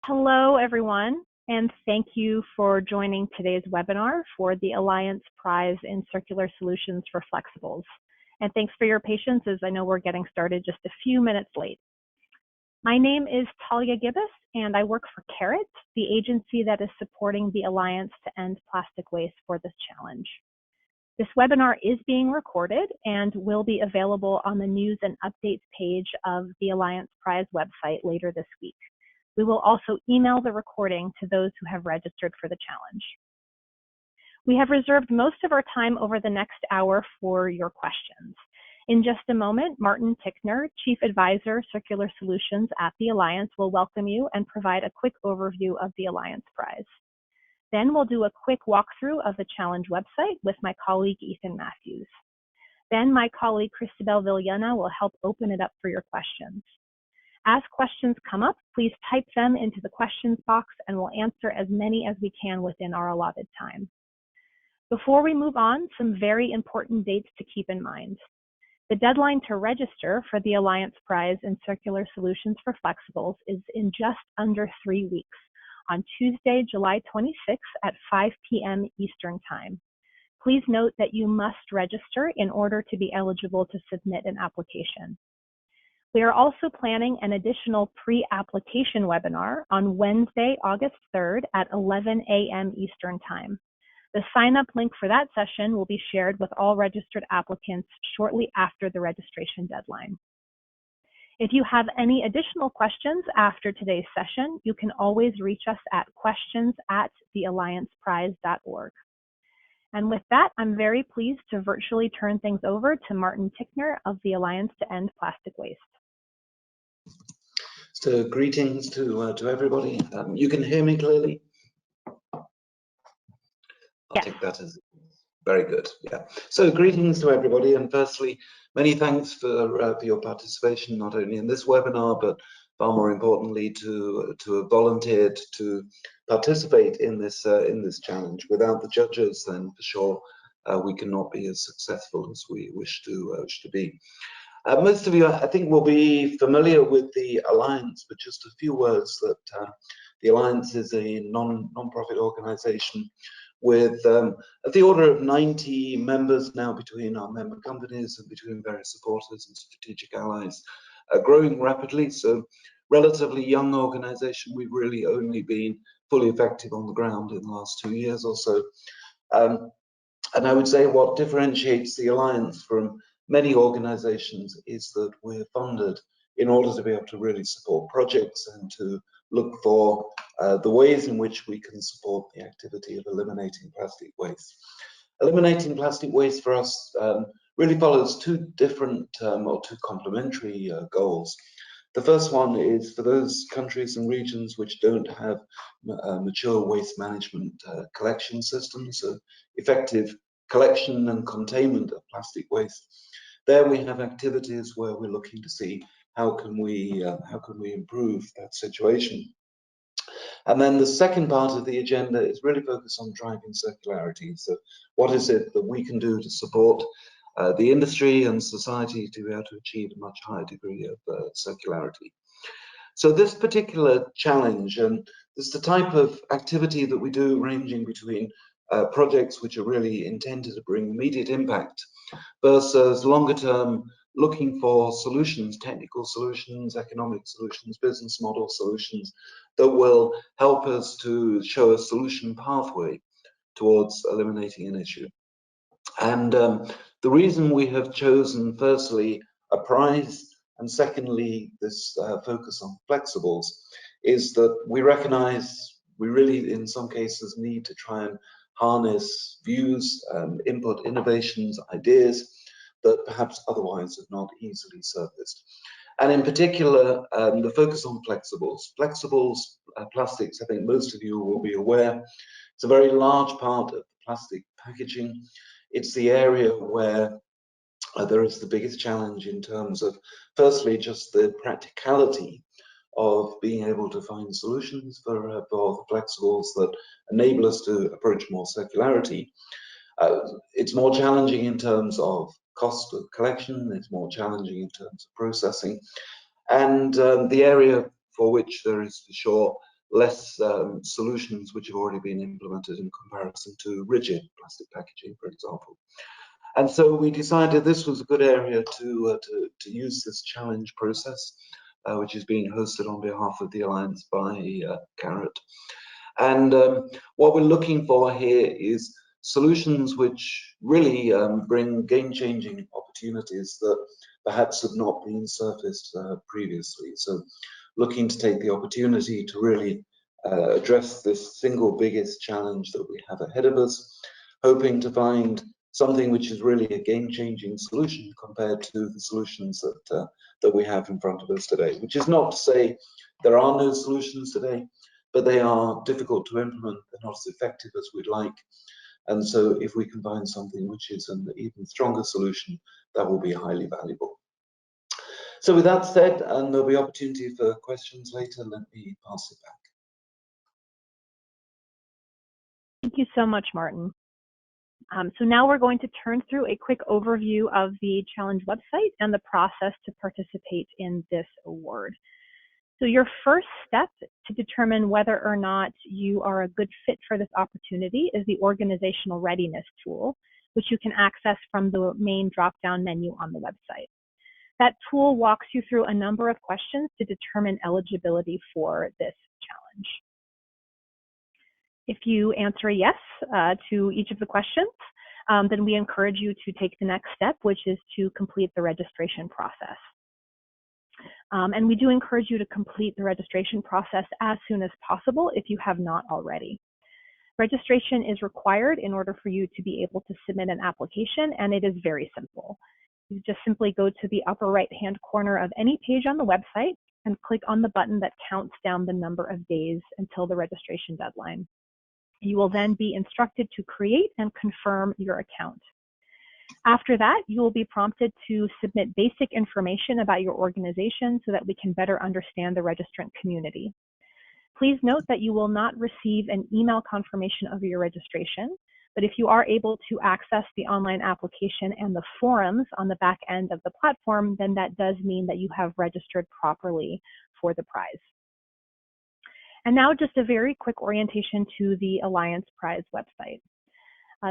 Hello, everyone, and thank you for joining today's webinar for the Alliance Prize in Circular Solutions for Flexibles. And thanks for your patience, as I know we're getting started just a few minutes late. My name is Talia Gibbous, and I work for CARET, the agency that is supporting the Alliance to End Plastic Waste for this challenge. This webinar is being recorded and will be available on the News and Updates page of the Alliance Prize website later this week. We will also email the recording to those who have registered for the challenge. We have reserved most of our time over the next hour for your questions. In just a moment, Martin Tickner, Chief Advisor, Circular Solutions at the Alliance, will welcome you and provide a quick overview of the Alliance Prize. Then we'll do a quick walkthrough of the challenge website with my colleague, Ethan Matthews. Then my colleague, Cristabel Villena, will help open it up for your questions. As questions come up, please type them into the questions box and we'll answer as many as we can within our allotted time. Before we move on, some very important dates to keep in mind. The deadline to register for the Alliance Prize in Circular Solutions for Flexibles is in just under 3 weeks, on Tuesday, July 26th at 5 p.m. Eastern Time. Please note that you must register in order to be eligible to submit an application. We are also planning an additional pre-application webinar on Wednesday, August 3rd at 11 a.m. Eastern Time. The sign-up link for that session will be shared with all registered applicants shortly after the registration deadline. If you have any additional questions after today's session, you can always reach us at questions@theallianceprize.org. And with that, I'm very pleased to virtually turn things over to Martin Tickner of the Alliance to End Plastic Waste. So greetings to everybody. You can hear me clearly? I'll take that as very good. Yeah. So greetings to everybody, and firstly, many thanks for your participation, not only in this webinar, but far more importantly, to have volunteered to participate in this challenge. Without the judges, then for sure we cannot be as successful as we wish to be. Most of you, I think, will be familiar with the Alliance, but just a few words that the Alliance is a non-profit organization with at the order of 90 members now between our member companies and between various supporters and strategic allies, growing rapidly. So relatively young organization. We've really only been fully effective on the ground in the last 2 years or so. And I would say what differentiates the Alliance from many organizations is that we're funded in order to be able to really support projects and to look for the ways in which we can support the activity of eliminating plastic waste. Eliminating plastic waste for us really follows two different or two complementary goals. The first one is for those countries and regions which don't have mature waste management collection systems, so effective collection and containment of plastic waste. There we have activities where we're looking to see how can we improve that situation. And then the second part of the agenda is really focused on driving circularity. So what is it that we can do to support the industry and society to be able to achieve a much higher degree of circularity? So this particular challenge, and this is the type of activity that we do, ranging between projects which are really intended to bring immediate impact versus longer term looking for solutions, technical solutions, economic solutions, business model solutions that will help us to show a solution pathway towards eliminating an issue. And the reason we have chosen firstly a prize and secondly this focus on flexibles is that we recognize we really in some cases need to try and harness views, input, innovations, ideas that perhaps otherwise have not easily surfaced. And in particular, the focus on flexibles. Flexibles, plastics, I think most of you will be aware, it's a very large part of plastic packaging. It's the area where there is the biggest challenge in terms of, firstly, just the practicality of being able to find solutions for the flexibles that enable us to approach more circularity. It's more challenging in terms of cost of collection, it's more challenging in terms of processing, and the area for which there is for sure less solutions which have already been implemented in comparison to rigid plastic packaging, for example. And so we decided this was a good area to use this challenge process, which is being hosted on behalf of the Alliance by Carrot. And what we're looking for here is solutions which really bring game-changing opportunities that perhaps have not been surfaced previously. So looking to take the opportunity to really address this single biggest challenge that we have ahead of us, hoping to find something which is really a game-changing solution compared to the solutions that we have in front of us today, which is not to say there are no solutions today, but they are difficult to implement. They're not as effective as we'd like. And so if we can find something which is an even stronger solution, that will be highly valuable. So with that said, and there'll be opportunity for questions later, let me pass it back. Thank you so much, Martin. So now we're going to turn through a quick overview of the challenge website and the process to participate in this award. So your first step to determine whether or not you are a good fit for this opportunity is the Organisational Readiness tool, which you can access from the main drop-down menu on the website. That tool walks you through a number of questions to determine eligibility for this challenge. If you answer yes to each of the questions, then we encourage you to take the next step, which is to complete the registration process. And we do encourage you to complete the registration process as soon as possible if you have not already. Registration is required in order for you to be able to submit an application, and it is very simple. You just simply go to the upper right-hand corner of any page on the website and click on the button that counts down the number of days until the registration deadline. You will then be instructed to create and confirm your account. After that, you will be prompted to submit basic information about your organization so that we can better understand the registrant community. Please note that you will not receive an email confirmation of your registration, but if you are able to access the online application and the forums on the back end of the platform, then that does mean that you have registered properly for the prize. And now just a very quick orientation to the Alliance Prize website.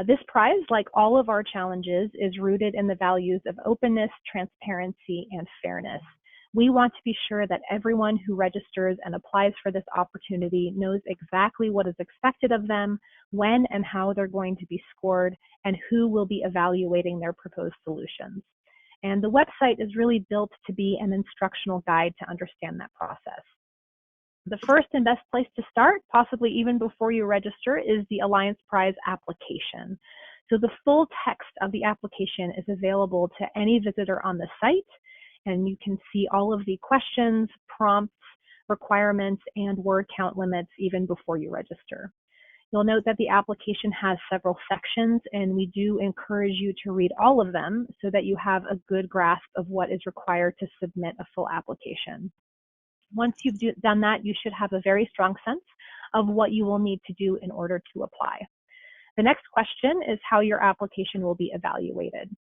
This prize, like all of our challenges, is rooted in the values of openness, transparency, and fairness. We want to be sure that everyone who registers and applies for this opportunity knows exactly what is expected of them, when and how they're going to be scored, and who will be evaluating their proposed solutions. And the website is really built to be an instructional guide to understand that process. The first and best place to start, possibly even before you register, is the Alliance Prize application. So the full text of the application is available to any visitor on the site, and you can see all of the questions, prompts, requirements, and word count limits even before you register. You'll note that the application has several sections, and we do encourage you to read all of them so that you have a good grasp of what is required to submit a full application. Once you've done that, you should have a very strong sense of what you will need to do in order to apply. The next question is how your application will be evaluated.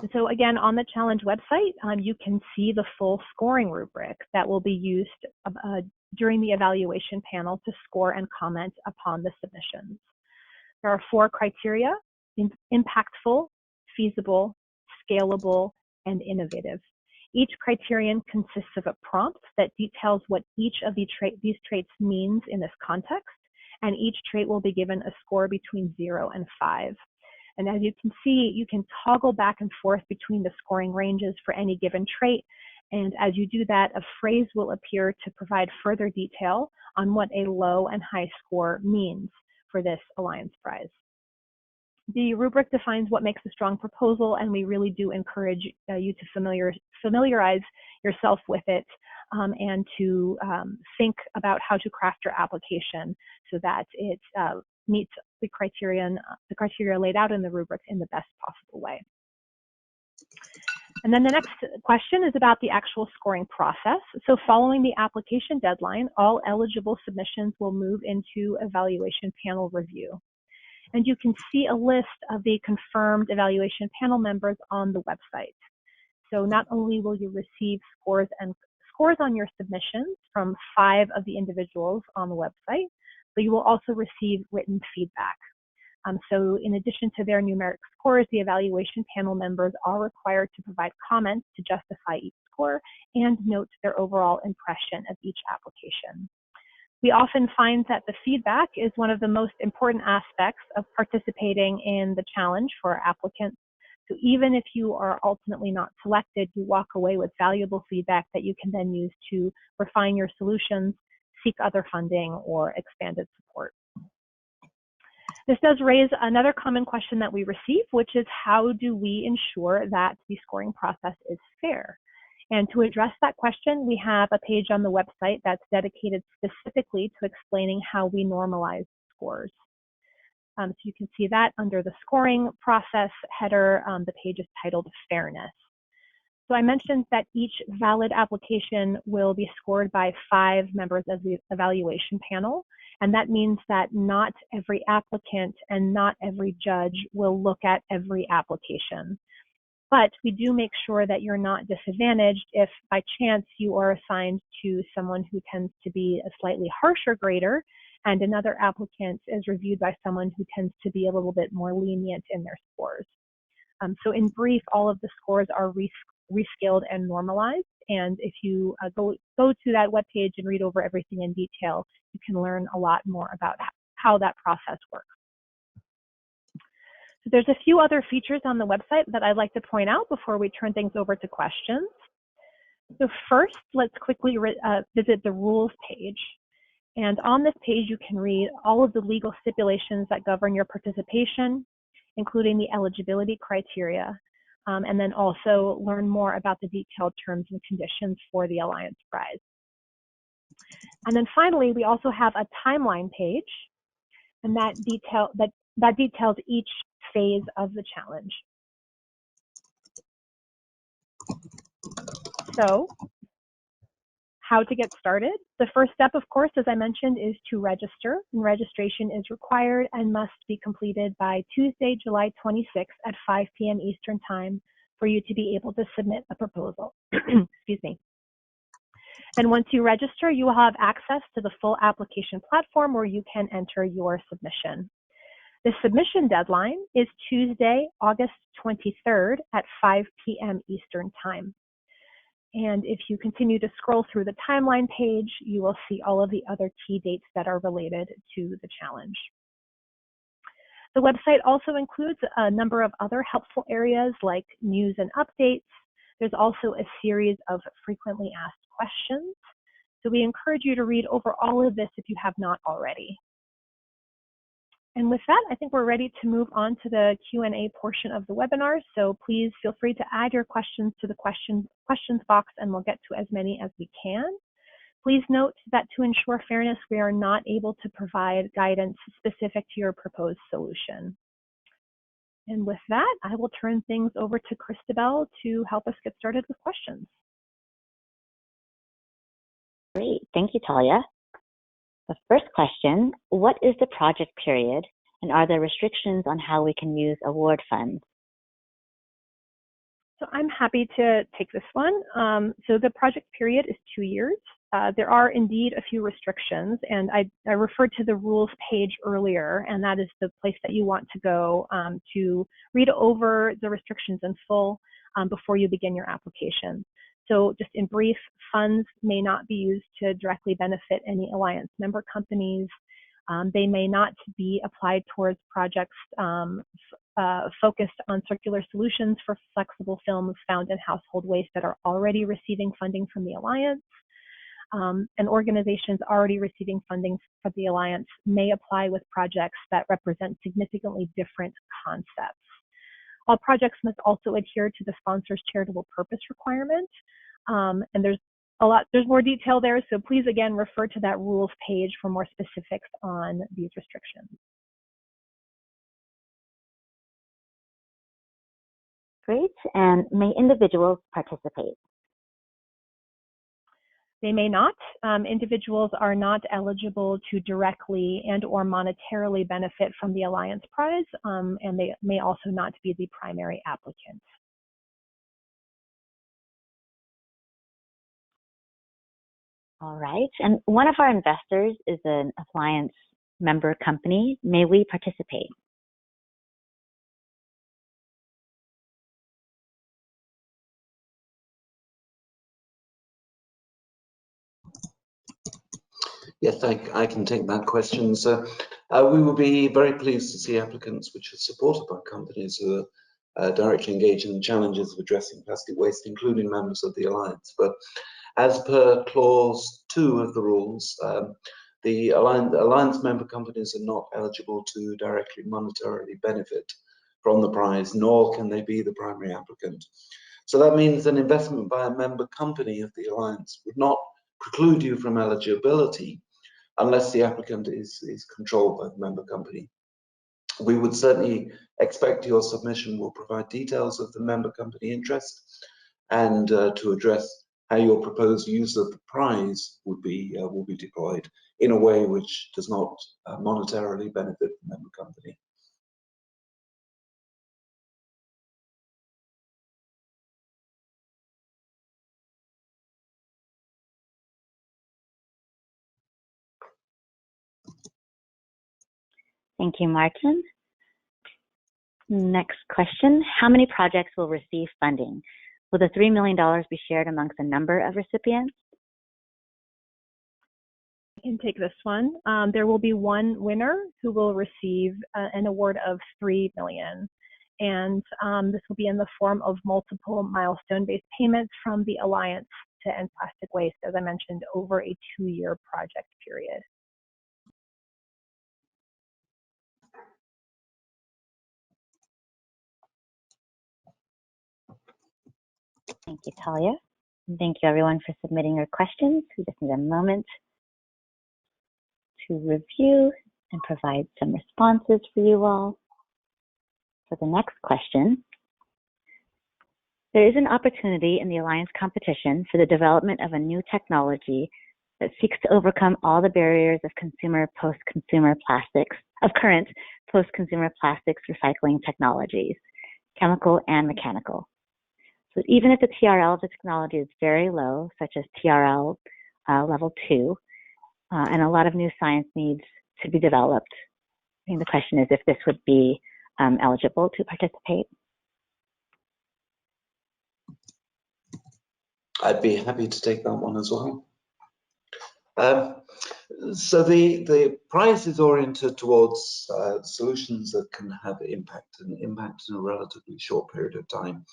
And so again, on the challenge website, you can see the full scoring rubric that will be used during the evaluation panel to score and comment upon the submissions. There are 4 criteria: impactful, feasible, scalable, and innovative. Each criterion consists of a prompt that details what each of these traits means in this context, and each trait will be given a score between 0 and 5. And as you can see, you can toggle back and forth between the scoring ranges for any given trait, and as you do that, a phrase will appear to provide further detail on what a low and high score means for this Alliance Prize. The rubric defines what makes a strong proposal, and we really do encourage you to familiarize yourself with it and to think about how to craft your application so that it meets the criteria laid out in the rubric in the best possible way. And then the next question is about the actual scoring process. So following the application deadline, all eligible submissions will move into evaluation panel review. And you can see a list of the confirmed evaluation panel members on the website. So not only will you receive scores scores on your submissions from 5 of the individuals on the website, but you will also receive written feedback. So in addition to their numeric scores, the evaluation panel members are required to provide comments to justify each score and note their overall impression of each application. We often find that the feedback is one of the most important aspects of participating in the challenge for applicants. So even if you are ultimately not selected, you walk away with valuable feedback that you can then use to refine your solutions, seek other funding, or expanded support. This does raise another common question that we receive, which is how do we ensure that the scoring process is fair? And to address that question, we have a page on the website that's dedicated specifically to explaining how we normalize scores. So you can see that under the scoring process header, the page is titled Fairness. So I mentioned that each valid application will be scored by 5 members of the evaluation panel. And that means that not every applicant and not every judge will look at every application. But we do make sure that you're not disadvantaged if by chance you are assigned to someone who tends to be a slightly harsher grader and another applicant is reviewed by someone who tends to be a little bit more lenient in their scores. So in brief, all of the scores are rescaled and normalized. And if you go to that webpage and read over everything in detail, you can learn a lot more about how that process works. So there's a few other features on the website that I'd like to point out before we turn things over to questions. So first, let's quickly visit the rules page. And on this page, you can read all of the legal stipulations that govern your participation, including the eligibility criteria, and then also learn more about the detailed terms and conditions for the Alliance Prize. And then finally, we also have a timeline page, and that details each phase of the challenge. So, how to get started? The first step, of course, as I mentioned, is to register, and registration is required and must be completed by Tuesday, July 26th at 5 p.m. Eastern Time for you to be able to submit a proposal. Excuse me. And once you register, you will have access to the full application platform where you can enter your submission. The submission deadline is Tuesday, August 23rd at 5 p.m. Eastern Time. And if you continue to scroll through the timeline page, you will see all of the other key dates that are related to the challenge. The website also includes a number of other helpful areas like news and updates. There's also a series of frequently asked questions. So we encourage you to read over all of this if you have not already. And with that, I think we're ready to move on to the Q&A portion of the webinar. So please feel free to add your questions to the questions box and we'll get to as many as we can. Please note that to ensure fairness, we are not able to provide guidance specific to your proposed solution. And with that, I will turn things over to Christabel to help us get started with questions. Great, thank you, Talia. The first question, what is the project period and are there restrictions on how we can use award funds? So I'm happy to take this one. So the project period is 2 years. There are indeed a few restrictions, and I referred to the rules page earlier, and that is the place that you want to go to read over the restrictions in full before you begin your application. So just in brief, funds may not be used to directly benefit any Alliance member companies. They may not be applied towards projects focused on circular solutions for flexible films found in household waste that are already receiving funding from the Alliance. And organizations already receiving funding from the Alliance may apply with projects that represent significantly different concepts. All projects must also adhere to the sponsor's charitable purpose requirement. And there's more detail there, so please again refer to that rules page for more specifics on these restrictions. Great, and may individuals participate? They may not. Individuals are not eligible to directly and or monetarily benefit from the Alliance Prize, and they may also not be the primary applicant. All right, and one of our investors is an Alliance member company. May we participate? Yes, I can take that question. So we will be very pleased to see applicants which are supported by companies who are directly engaged in the challenges of addressing plastic waste, including members of the Alliance. But as per clause 2 of the rules, the Alliance member companies are not eligible to directly monetarily benefit from the prize, nor can they be the primary applicant. So that means an investment by a member company of the Alliance would not preclude you from eligibility unless the applicant is controlled by the member company. We would certainly expect your submission will provide details of the member company interest and to address how your proposed use of the prize will be deployed in a way which does not monetarily benefit the member company. Thank you, Martin. Next question, how many projects will receive funding? Will the $3 million be shared amongst a number of recipients? I can take this one. There will be one winner who will receive an award of $3 million. And this will be in the form of multiple milestone-based payments from the Alliance to End Plastic Waste, as I mentioned, over a 2-year project period. Thank you, Talia. And thank you, everyone, for submitting your questions. We just need a moment to review and provide some responses for you all. For the next question, there is an opportunity in the Alliance competition for the development of a new technology that seeks to overcome all the barriers of current post-consumer plastics recycling technologies, chemical and mechanical. So even if the TRL of the technology is very low, such as TRL level 2, and a lot of new science needs to be developed, I think the question is if this would be eligible to participate. I'd be happy to take that one as well. So the prize is oriented towards solutions that can have impact in a relatively short period of time.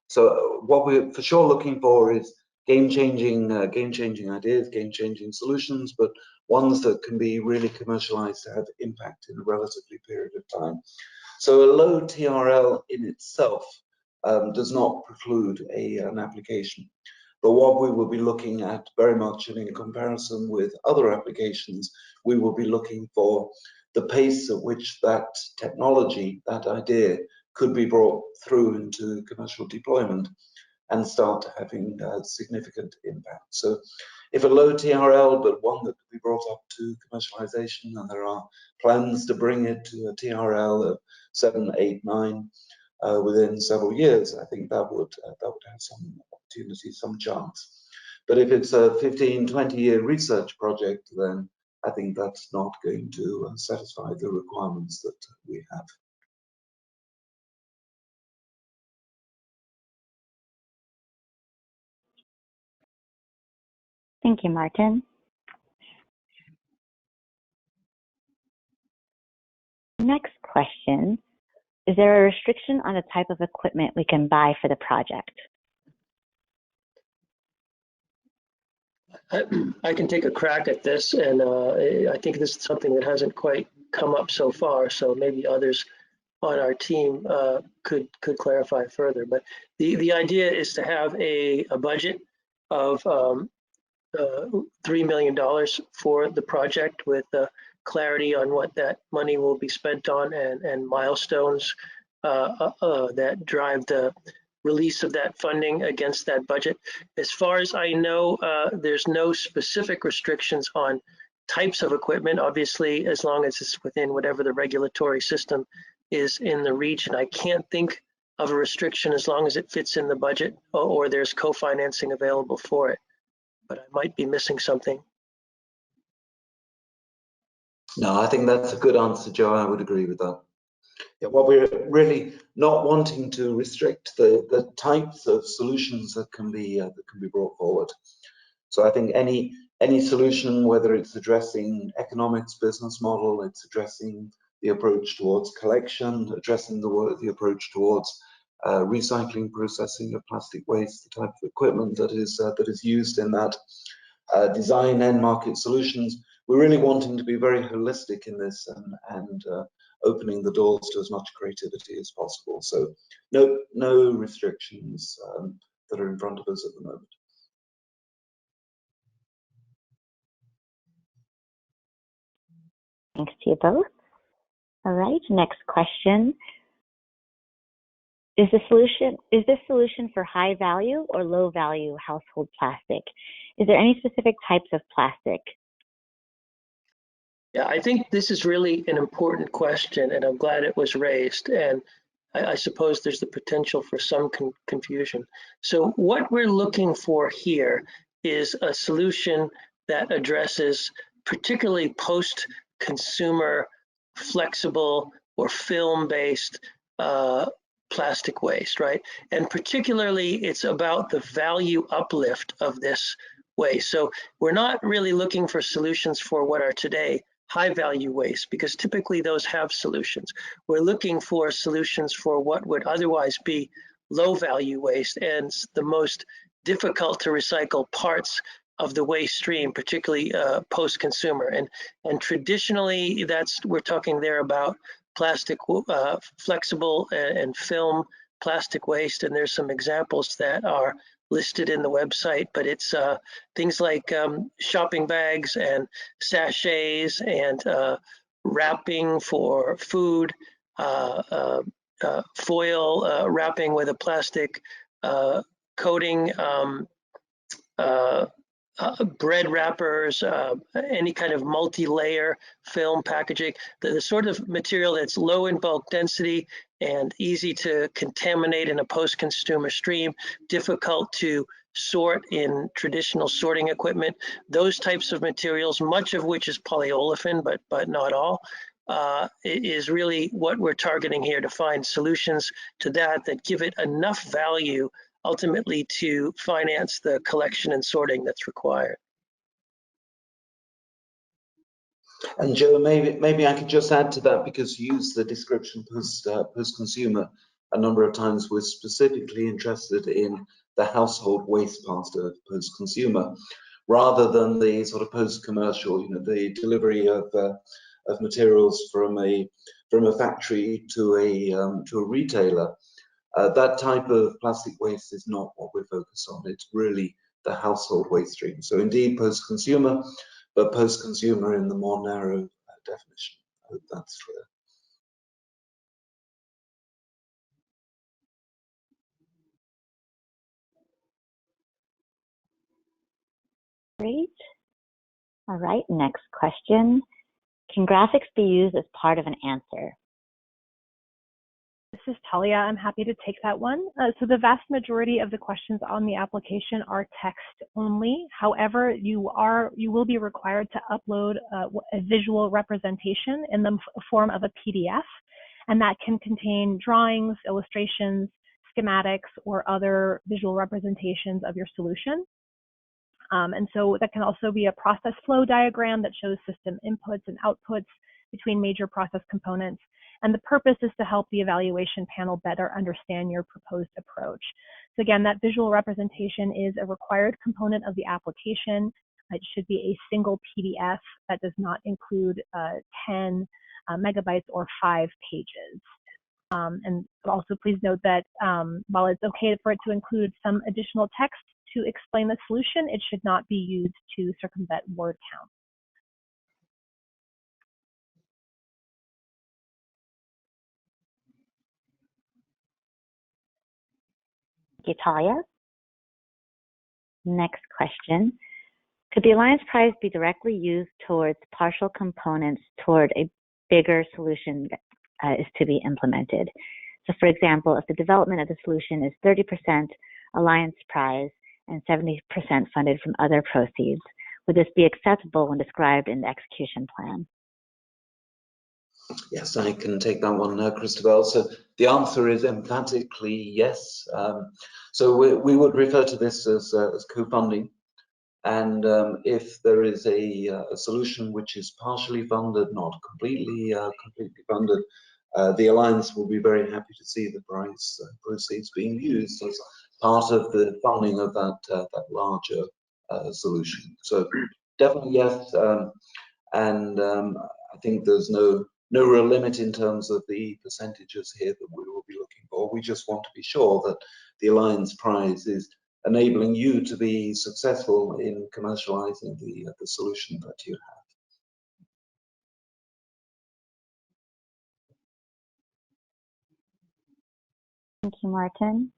So what we're for sure looking for is game-changing ideas, game-changing solutions, but ones that can be really commercialized to have impact in a relatively period of time. So a low TRL in itself does not preclude an application. But what we will be looking at very much, and in comparison with other applications, we will be looking for the pace at which that technology, that idea, could be brought through into commercial deployment and start having significant impact. So if a low TRL, but one that could be brought up to commercialization, and there are plans to bring it to a TRL of 7, 8, 9 within several years, I think that would have some opportunity, some chance. But if it's a 15, 20-year research project, then I think that's not going to satisfy the requirements that we have. Thank you, Martin. Next question, is there a restriction on the type of equipment we can buy for the project? I can take a crack at this, and I think this is something that hasn't quite come up so far, so maybe others on our team could clarify further. But the idea is to have a budget of $3 million for the project, with clarity on what that money will be spent on, and milestones that drive the release of that funding against that budget. As far as I know, there's no specific restrictions on types of equipment, obviously, as long as it's within whatever the regulatory system is in the region. I can't think of a restriction as long as it fits in the budget or there's co-financing available for it. but I might be missing something. No, I think that's a good answer, Joe. I would agree with that. Yeah, what we're really not wanting to restrict the types of solutions that can be brought forward. So I think any solution, whether it's addressing economics, business model, it's addressing the approach towards collection, addressing the approach towards recycling, processing of plastic waste, the type of equipment that is used in that design end market solutions. We're really wanting to be very holistic in this and opening the doors to as much creativity as possible. So no restrictions that are in front of us at the moment. Thanks to you both. All right, next question. Is this solution for high value or low value household plastic? Is there any specific types of plastic? Yeah, I think this is really an important question, and I'm glad it was raised. And I suppose there's the potential for some confusion. So what we're looking for here is a solution that addresses particularly post-consumer flexible or film-based plastic waste, right? And particularly it's about the value uplift of this waste. So we're not really looking for solutions for what are today high value waste, because typically those have solutions. We're looking for solutions for what would otherwise be low value waste and the most difficult to recycle parts of the waste stream, particularly post-consumer. And traditionally, we're talking there about plastic, flexible and film plastic waste. And there's some examples that are listed in the website, but it's things like shopping bags and sachets and wrapping for food, foil wrapping with a plastic coating, bread wrappers, any kind of multi-layer film packaging, the sort of material that's low in bulk density and easy to contaminate in a post-consumer stream, difficult to sort in traditional sorting equipment. Those types of materials, much of which is polyolefin, but not all, is really what we're targeting here, to find solutions to that give it enough value ultimately to finance the collection and sorting that's required. And Joe, maybe I could just add to that, because you used the description post-consumer a number of times. We're specifically interested in the household waste part of post-consumer, rather than the sort of post-commercial, the delivery of materials from a factory to a retailer. That type of plastic waste is not what we're focused on. It's really the household waste stream. So indeed post-consumer, but post-consumer in the more narrow definition. I hope that's clear. Great. All right, next question. Can graphics be used as part of an answer? This is Talia. I'm happy to take that one. So the vast majority of the questions on the application are text only. However, you will be required to upload a visual representation in the form of a PDF, and that can contain drawings, illustrations, schematics, or other visual representations of your solution. And so that can also be a process flow diagram that shows system inputs and outputs between major process components. And the purpose is to help the evaluation panel better understand your proposed approach. So again, that visual representation is a required component of the application. It should be a single PDF that does not include 10 megabytes or 5 pages. And also please note that while it's okay for it to include some additional text to explain the solution, it should not be used to circumvent word count. Thank you, Talia. Next question. Could the Alliance Prize be directly used towards partial components toward a bigger solution that is to be implemented? So for example, if the development of the solution is 30% Alliance Prize and 70% funded from other proceeds. Would this be acceptable when described in the execution plan? Yes, I can take that one, Christabel. So the answer is emphatically yes. So we would refer to this as co-funding. And if there is a solution which is partially funded, not completely funded, the Alliance will be very happy to see the proceeds being used as part of the funding of that larger solution. So definitely yes, and I think there's no real limit in terms of the percentages here that we will be looking for. We just want to be sure that the Alliance Prize is enabling you to be successful in commercializing the solution that you have. Thank you, Martin.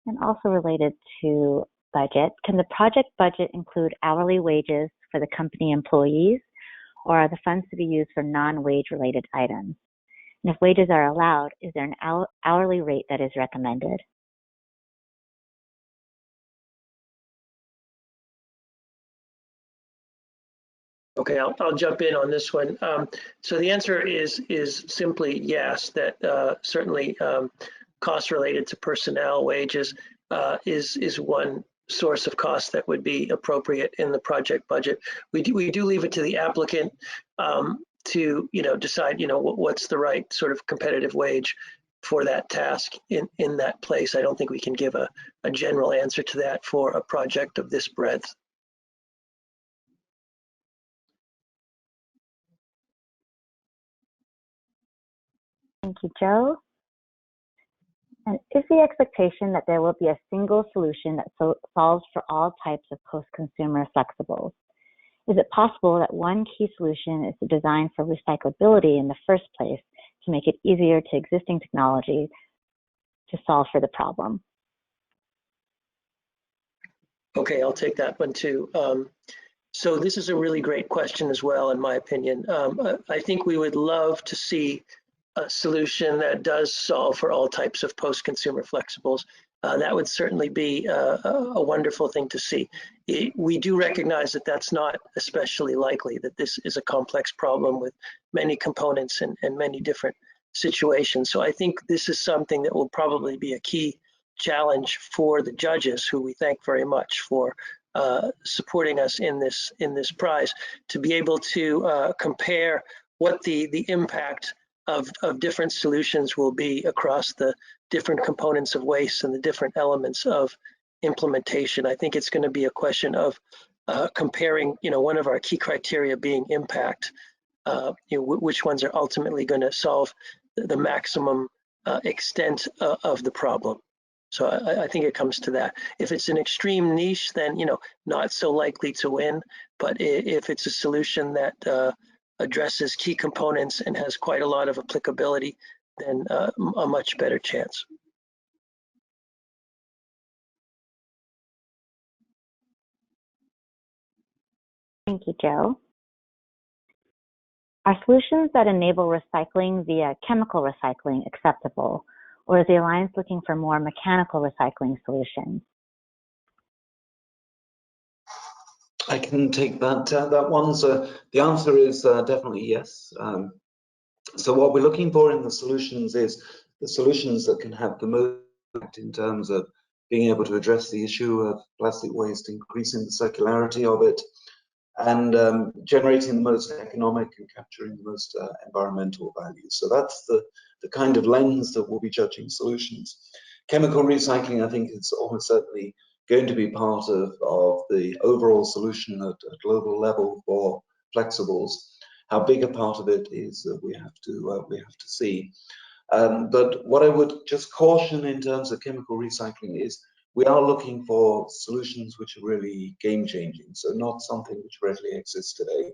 And also related to budget, can the project budget include hourly wages for the company employees, or are the funds to be used for non-wage related items? And if wages are allowed, is there an hourly rate that is recommended? Okay, I'll jump in on this one. So the answer is simply yes, that certainly costs related to personnel wages is one source of cost that would be appropriate in the project budget. We do leave it to the applicant to decide what's the right sort of competitive wage for that task in that place. I don't think we can give a general answer to that for a project of this breadth. Thank you, Joe. And is the expectation that there will be a single solution that solves for all types of post-consumer flexibles? Is it possible that one key solution is designed for recyclability in the first place to make it easier to existing technology to solve for the problem? Okay, I'll take that one too. So this is a really great question as well, in my opinion. I think we would love to see a solution that does solve for all types of post-consumer flexibles. That would certainly be a wonderful thing to see. We do recognize that that's not especially likely, that this is a complex problem with many components and many different situations. So I think this is something that will probably be a key challenge for the judges, who we thank very much for supporting us in this prize, to be able to compare what the impact of different solutions will be across the different components of waste and the different elements of implementation. I think it's going to be a question of comparing, one of our key criteria being impact, which ones are ultimately going to solve the maximum extent of the problem. So I think it comes to that. If it's an extreme niche, then not so likely to win. But if it's a solution that addresses key components and has quite a lot of applicability, then a much better chance. Thank you, Joe. Are solutions that enable recycling via chemical recycling acceptable, or is the Alliance looking for more mechanical recycling solutions? I can take that one. So the answer is definitely yes. So what we're looking for in the solutions is the solutions that can have the most impact in terms of being able to address the issue of plastic waste, increasing the circularity of it, and generating the most economic and capturing the most environmental value. So that's the kind of lens that we'll be judging solutions. Chemical recycling, I think, is almost certainly going to be part of the overall solution at a global level for flexibles. How big a part of it is that we have to see. But what I would just caution in terms of chemical recycling is we are looking for solutions which are really game-changing, so not something which readily exists today.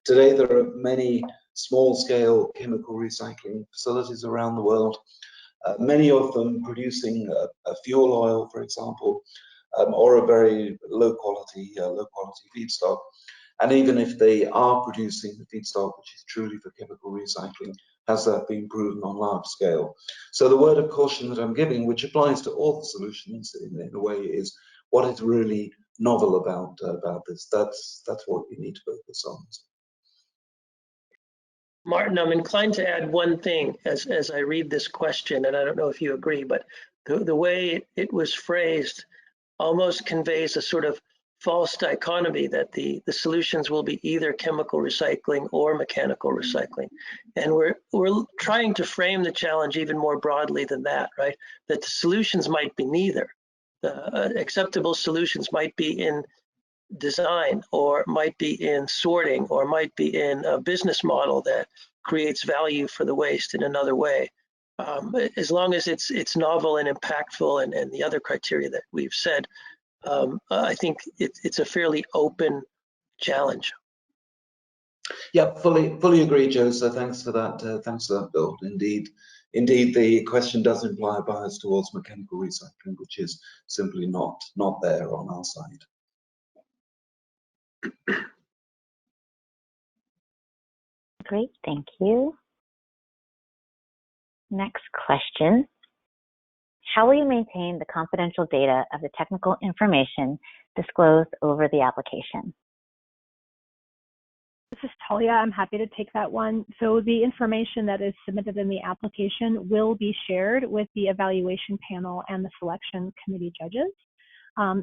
Today, there are many small-scale chemical recycling facilities around the world, many of them producing a fuel oil, for example, or a very low-quality feedstock. And even if they are producing the feedstock, which is truly for chemical recycling, has that been proven on large scale? So the word of caution that I'm giving, which applies to all the solutions in a way, is what is really novel about this. That's what we need to focus on. Martin, I'm inclined to add one thing as I read this question, and I don't know if you agree, but the way it was phrased almost conveys a sort of false dichotomy that the solutions will be either chemical recycling or mechanical recycling. And we're trying to frame the challenge even more broadly than that, right? That the solutions might be neither. The acceptable solutions might be in design, or might be in sorting, or might be in a business model that creates value for the waste in another way. As long as it's novel and impactful and the other criteria that we've said, I think it's a fairly open challenge. Yeah, fully agree, Joe. So thanks for that. Thanks for that, Bill. Indeed, the question does imply a bias towards mechanical recycling, which is simply not there on our side. Great, thank you. Next question. How will you maintain the confidential data of the technical information disclosed over the application? This is Talia. I'm happy to take that one. So the information that is submitted in the application will be shared with the evaluation panel and the selection committee judges.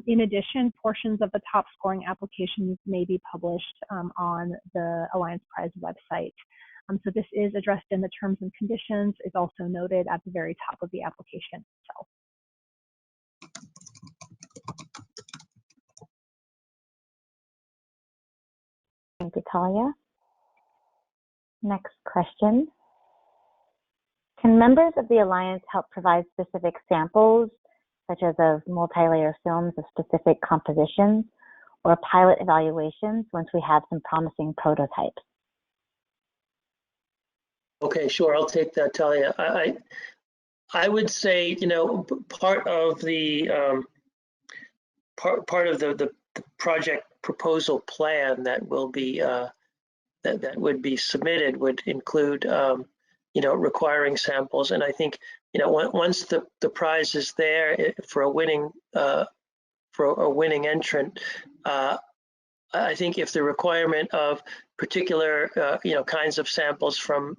In addition, portions of the top scoring applications may be published on the Alliance Prize website. So this is addressed in the terms and conditions, is also noted at the very top of the application itself. Thank you, Talia. Next question. Can members of the Alliance help provide specific samples, such as of multi-layer films of specific compositions, or pilot evaluations once we have some promising prototypes? Okay, sure, I'll take that, Talia. I would say, you know, part of the project proposal plan that will be that would be submitted would include, you know, requiring samples. And I think, you know, once the prize is there for a winning entrant, I think if the requirement of particular, you know, kinds of samples from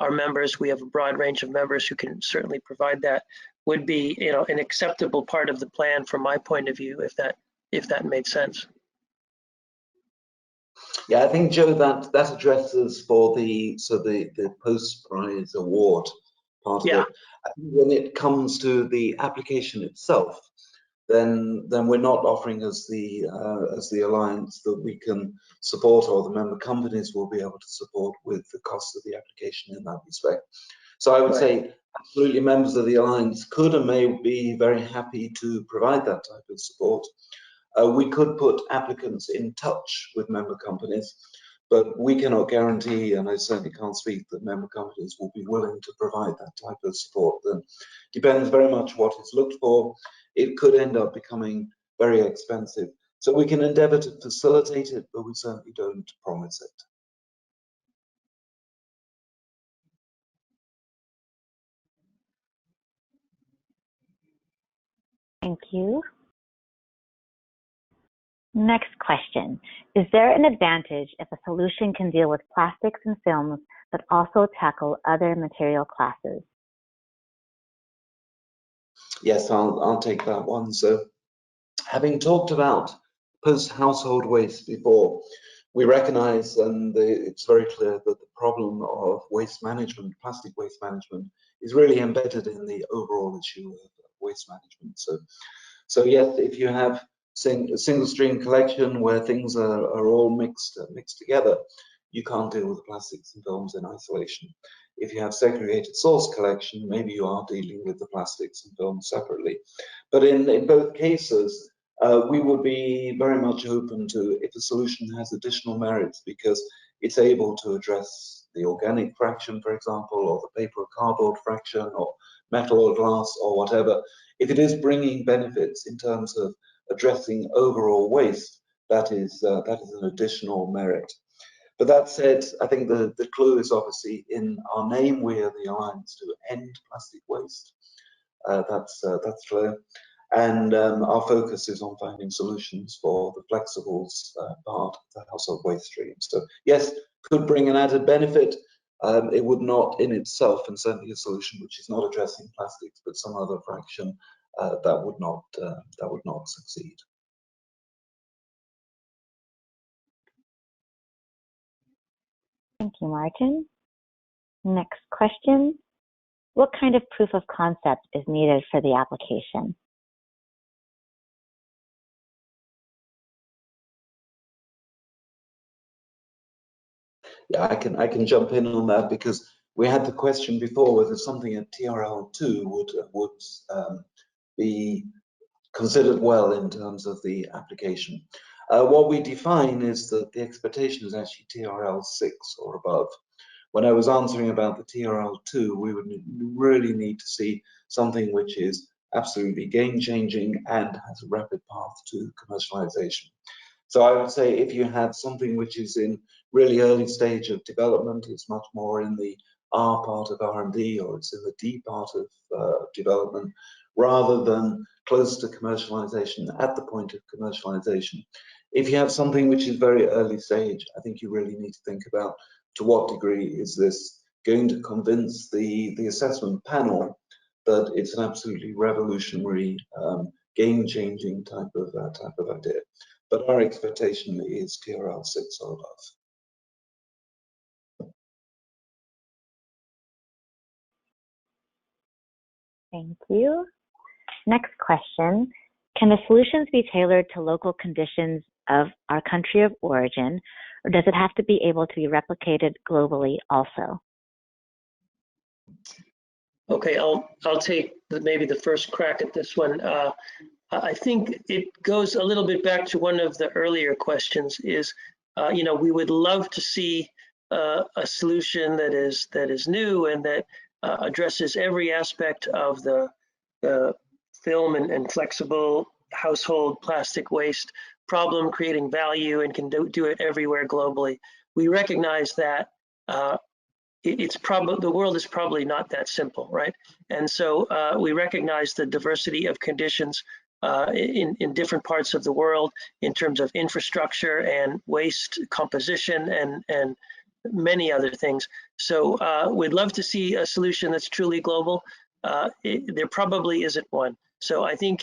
our members, we have a broad range of members who can certainly provide that, would be, you know, an acceptable part of the plan from my point of view, if that made sense. Yeah, I think, Joe, that addresses for the post-prize award part of it. I think when it comes to the application itself, then we're not offering as the alliance that we can support, or the member companies will be able to support with the cost of the application in that respect. So I would say absolutely members of the alliance could and may be very happy to provide that type of support. We could put applicants in touch with member companies, but we cannot guarantee, and I certainly can't speak, that member companies will be willing to provide that type of support. Then depends very much what is looked for. It could end up becoming very expensive. So we can endeavour to facilitate it, but we certainly don't promise it. Thank you. Next question. Is there an advantage if a solution can deal with plastics and films, but also tackle other material classes? Yes, I'll take that one. So having talked about post-household waste before, we recognise, and it's very clear, that the problem of waste management, plastic waste management, is really embedded in the overall issue of waste management. So yes, if you have a single stream collection where things are all mixed together, you can't deal with the plastics and films in isolation. If you have segregated source collection, maybe you are dealing with the plastics and films separately. But in both cases, we would be very much open to if a solution has additional merits because it's able to address the organic fraction, for example, or the paper or cardboard fraction, or metal or glass, or whatever. If it is bringing benefits in terms of addressing overall waste, that is an additional merit. But that said, I think the clue is obviously in our name. We are the Alliance to End Plastic Waste. That's clear. And our focus is on finding solutions for the flexibles part of the household waste stream. So yes, could bring an added benefit. It would not in itself, and certainly a solution which is not addressing plastics, but some other fraction that would not succeed. Thank you, Martin. Next question. What kind of proof of concept is needed for the application? Yeah, I can jump in on that, because we had the question before whether something at TRL2 would be considered well in terms of the application. What we define is that the expectation is actually TRL6 or above. When I was answering about the TRL2, we would really need to see something which is absolutely game-changing and has a rapid path to commercialization. So I would say if you have something which is in really early stage of development, it's much more in the R part of R&D, or it's in the D part of development, rather than close to commercialization, at the point of commercialization. If you have something which is very early stage, I think you really need to think about to what degree is this going to convince the assessment panel that it's an absolutely revolutionary, game-changing type of idea. But our expectation is TRL6 or above. Thank you. Next question. Can the solutions be tailored to local conditions of our country of origin, or does it have to be able to be replicated globally also? Okay, I'll take maybe the first crack at this one. I think it goes a little bit back to one of the earlier questions. Is we would love to see a solution that is new and that addresses every aspect of the film and flexible household plastic waste problem, creating value, and can do it everywhere globally. We recognize that it's probably, the world is probably not that simple, right? And so we recognize the diversity of conditions in different parts of the world in terms of infrastructure and waste composition and many other things. So we'd love to see a solution that's truly global. There probably isn't one. So I think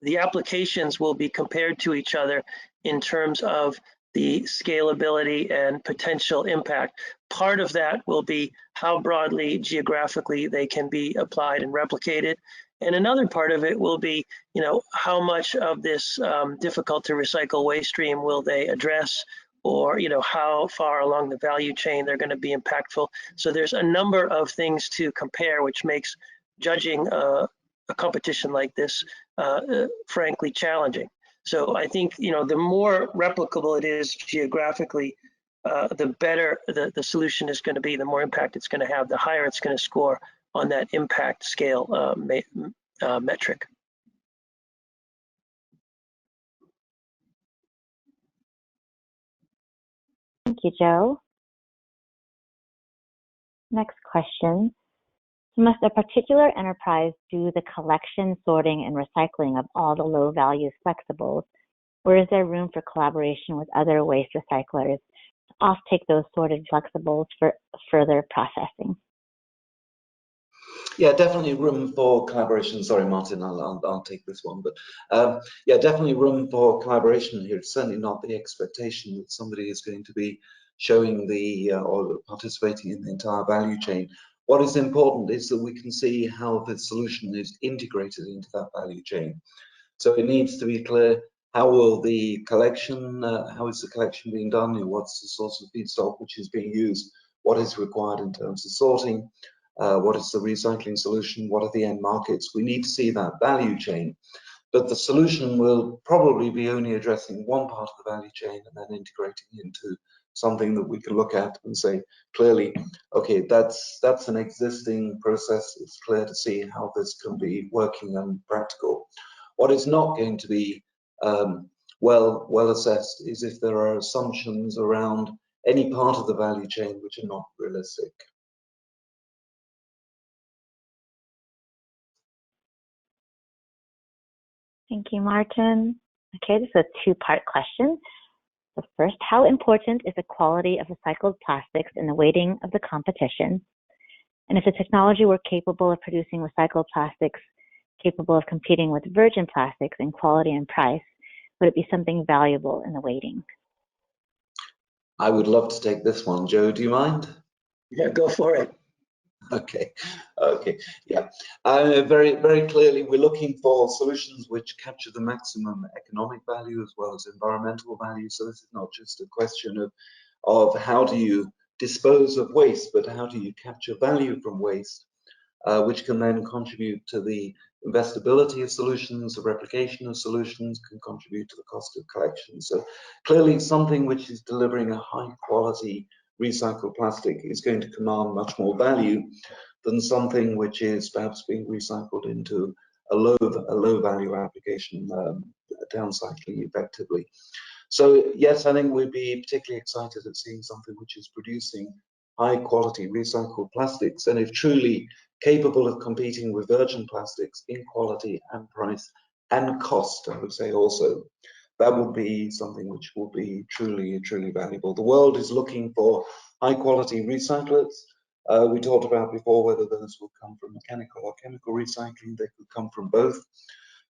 the applications will be compared to each other in terms of the scalability and potential impact. Part of that will be how broadly geographically they can be applied and replicated. And another part of it will be, how much of this difficult to recycle waste stream will they address, or, how far along the value chain they're going to be impactful. So there's a number of things to compare, which makes judging a competition like this, frankly, challenging. So I think, the more replicable it is geographically, the better the solution is going to be, the more impact it's going to have, the higher it's going to score on that impact scale metric. Thank you, Joe. Next question. Must a particular enterprise do the collection, sorting, and recycling of all the low-value flexibles, or is there room for collaboration with other waste recyclers to offtake those sorted flexibles for further processing? Yeah, definitely room for collaboration. Sorry, Martin, I'll take this one. But yeah, definitely room for collaboration here. It's certainly not the expectation that somebody is going to be showing or participating in the entire value chain. What is important is that we can see how the solution is integrated into that value chain. So it needs to be clear, how will the collection, how is the collection being done? What's the source of feedstock which is being used? What is required in terms of sorting? What is the recycling solution? What are the end markets? We need to see that value chain. But the solution will probably be only addressing one part of the value chain and then integrating into something that we can look at and say clearly, okay, that's an existing process. It's clear to see how this can be working and practical. What is not going to be well assessed is if there are assumptions around any part of the value chain which are not realistic. Thank you, Martin. Okay, this is a two-part question. The first, how important is the quality of recycled plastics in the weighting of the competition? And if the technology were capable of producing recycled plastics capable of competing with virgin plastics in quality and price, would it be something valuable in the weighting? I would love to take this one. Joe, do you mind? Yeah, go for it. Okay, yeah. Very clearly, we're looking for solutions which capture the maximum economic value as well as environmental value. So this is not just a question of how do you dispose of waste, but how do you capture value from waste, which can then contribute to the investability of solutions, the replication of solutions, can contribute to the cost of collection. So clearly something which is delivering a high quality recycled plastic is going to command much more value than something which is perhaps being recycled into a low value application, downcycling effectively. So yes, I think we'd be particularly excited at seeing something which is producing high quality recycled plastics and if truly capable of competing with virgin plastics in quality and price and cost, I would say also. That would be something which will be truly valuable. The world is looking for high quality recyclers. We talked about before whether those will come from mechanical or chemical recycling. They could come from both.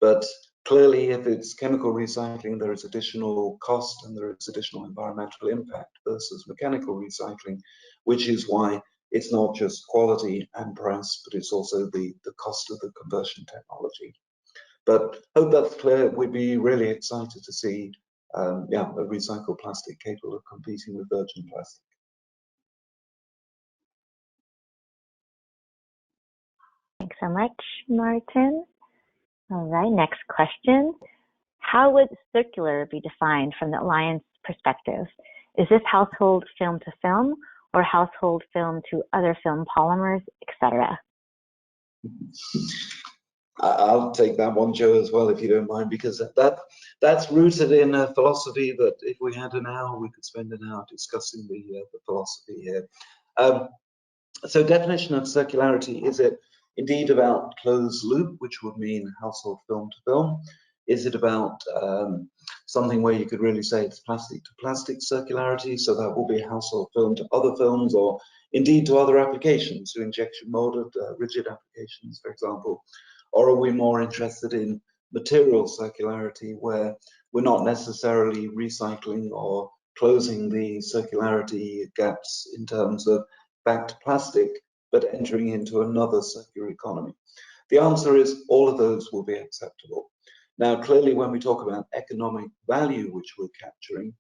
But clearly, if it's chemical recycling, there is additional cost and there is additional environmental impact versus mechanical recycling, which is why it's not just quality and price, but it's also the cost of the conversion technology. But hope that's clear. We'd be really excited to see a recycled plastic capable of competing with virgin plastic. Thanks so much, Martin. All right, next question. How would circular be defined from the Alliance perspective? Is this household film to film or household film to other film polymers, etc.? I'll take that one, Joe, as well, if you don't mind, because that's rooted in a philosophy that if we had an hour, we could spend an hour discussing the philosophy here. So definition of circularity, is it indeed about closed loop, which would mean household film to film? Is it about something where you could really say it's plastic to plastic circularity, so that will be household film to other films, or indeed to other applications, to injection molded rigid applications, for example? Or are we more interested in material circularity, where we're not necessarily recycling or closing the circularity gaps in terms of back to plastic, but entering into another circular economy? The answer is all of those will be acceptable. Now, clearly, when we talk about economic value, which we're capturing,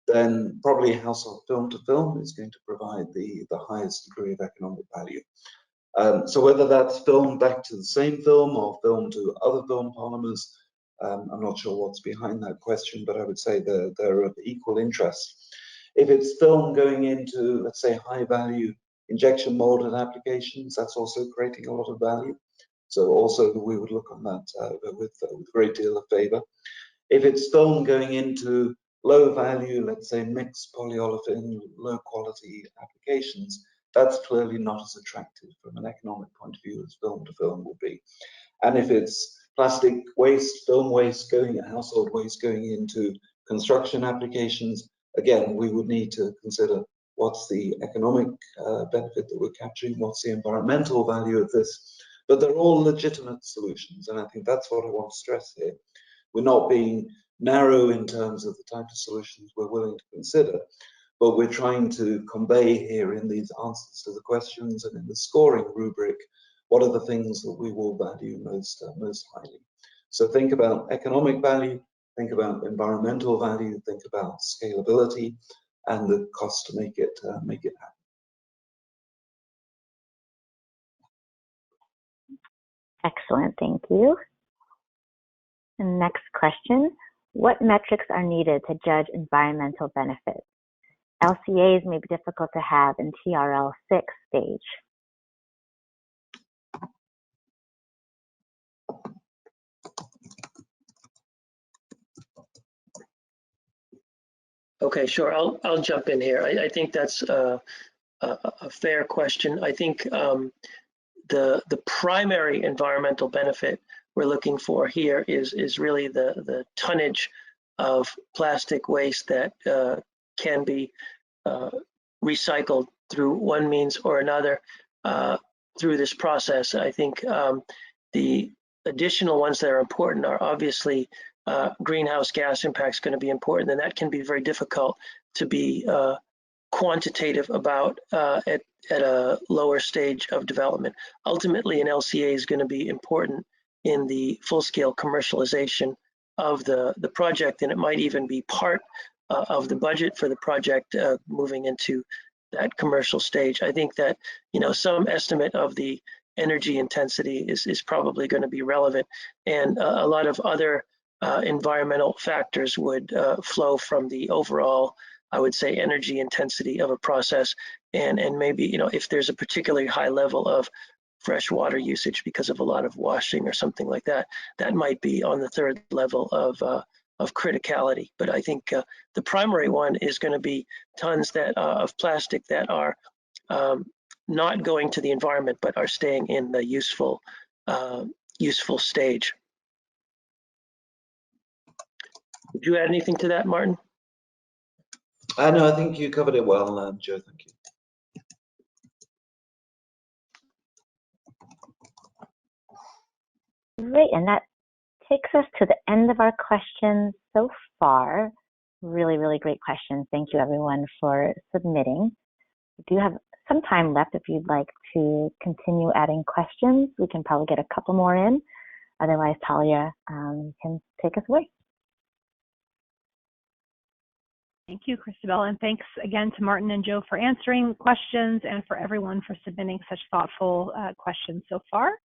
then probably household film to film is going to provide the highest degree of economic value. So whether that's film back to the same film or film to other film polymers, I'm not sure what's behind that question, but I would say they're of equal interest. If it's film going into, let's say, high value injection molded applications, that's also creating a lot of value. So also we would look on that with a great deal of favor. If it's film going into low value, let's say mixed polyolefin, low quality applications, that's clearly not as attractive from an economic point of view as film to film will be. And if it's plastic waste, film waste going, household waste going into construction applications, again, we would need to consider what's the economic benefit that we're capturing, what's the environmental value of this. But they're all legitimate solutions, and I think that's what I want to stress here. We're not being narrow in terms of the type of solutions we're willing to consider, but we're trying to convey here in these answers to the questions and in the scoring rubric, what are the things that we will value most highly. So think about economic value, think about environmental value, think about scalability, and the cost to make it happen. Excellent, thank you. And next question, what metrics are needed to judge environmental benefits? LCAs may be difficult to have in TRL 6 stage. Okay, sure. I'll jump in here. I think that's a fair question. I think the primary environmental benefit we're looking for here is really the tonnage of plastic waste that can be recycled through one means or another through this process. I think the additional ones that are important are obviously greenhouse gas impacts going to be important, and that can be very difficult to be quantitative about at a lower stage of development. Ultimately, an LCA is going to be important in the full-scale commercialization of the project, and it might even be part of the budget for the project moving into that commercial stage. I think that, you know, some estimate of the energy intensity is probably going to be relevant, and a lot of other environmental factors would flow from the overall, I would say, energy intensity of a process, and maybe, you know, if there's a particularly high level of fresh water usage because of a lot of washing or something like that, that might be on the third level of criticality. But I think the primary one is going to be tons that of plastic that are not going to the environment but are staying in the useful stage. Would you add anything to that, Martin? No, I think you covered it well, Joe. Thank you. Great, and that takes us to the end of our questions so far. Really, really great questions. Thank you, everyone, for submitting. We do have some time left if you'd like to continue adding questions. We can probably get a couple more in. Otherwise, Talia, you can take us away. Thank you, Christabel, and thanks again to Martin and Joe for answering questions and for everyone for submitting such thoughtful questions so far.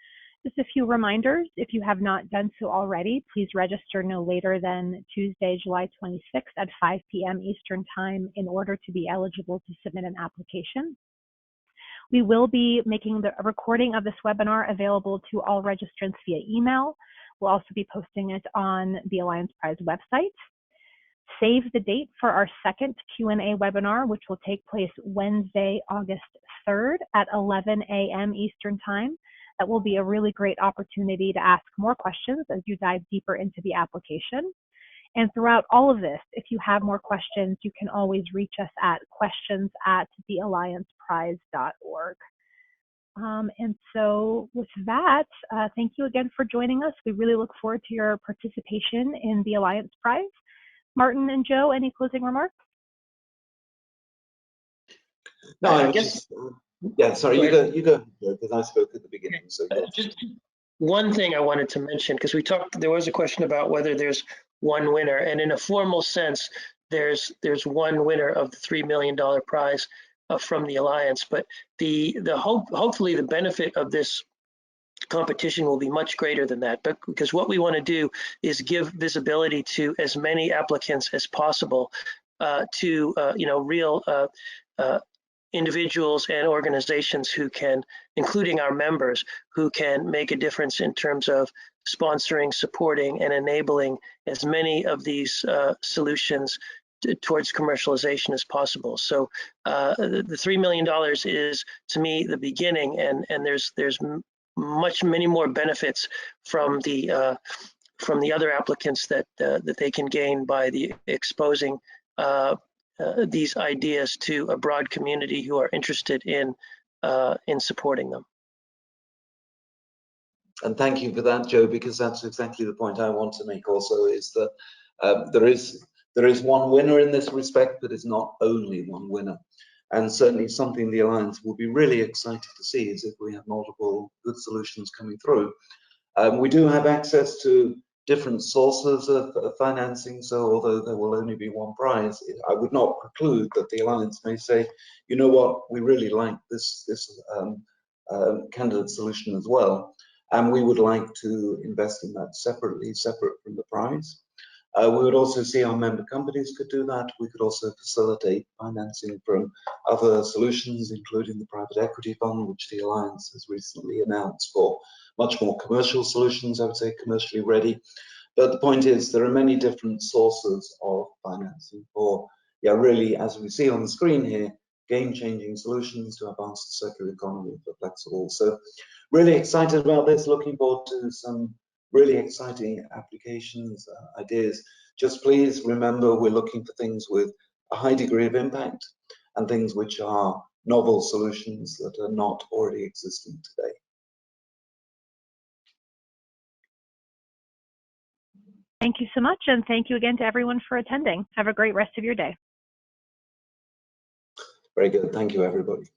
Just a few reminders, if you have not done so already, please register no later than Tuesday, July 26th at 5 p.m. Eastern Time in order to be eligible to submit an application. We will be making a recording of this webinar available to all registrants via email. We'll also be posting it on the Alliance Prize website. Save the date for our second Q&A webinar, which will take place Wednesday, August 3rd at 11 a.m. Eastern Time. That will be a really great opportunity to ask more questions as you dive deeper into the application. And throughout all of this, if you have more questions, you can always reach us at questions@theallianceprize.org. And so with that, thank you again for joining us. We really look forward to your participation in the Alliance Prize. Martin and Joe, any closing remarks? No, I guess. Yeah, sorry, you go, because I spoke at the beginning. So just one thing I wanted to mention, because there was a question about whether there's one winner, and in a formal sense, there's one winner of the $3 million prize from the Alliance, but hopefully the benefit of this competition will be much greater than that, but because what we want to do is give visibility to as many applicants as possible, to real individuals and organizations who can, including our members, who can make a difference in terms of sponsoring, supporting, and enabling as many of these solutions towards commercialization as possible. So the $3 million is, to me, the beginning, and there's many more benefits from the other applicants that they can gain by exposing these ideas to a broad community who are interested in supporting them. And thank you for that, Joe, because that's exactly the point I want to make also, is that there is one winner in this respect, but it's not only one winner. And certainly something the Alliance will be really excited to see is if we have multiple good solutions coming through. We do have access to different sources of financing, so although there will only be one prize, I would not preclude that the Alliance may say, you know what, we really like this candidate solution as well, and we would like to invest in that separate from the prize. We would also see our member companies could do that. We could also facilitate financing from other solutions, including the private equity fund, which the Alliance has recently announced for much more commercial solutions, I would say commercially ready. But the point is, there are many different sources of financing for, really, as we see on the screen here, game-changing solutions to advance the circular economy for flexible. So really excited about this, looking forward to some really exciting applications, ideas. Just please remember we're looking for things with a high degree of impact and things which are novel solutions that are not already existing today. Thank you so much, and thank you again to everyone for attending. Have a great rest of your day. Very good. Thank you, everybody.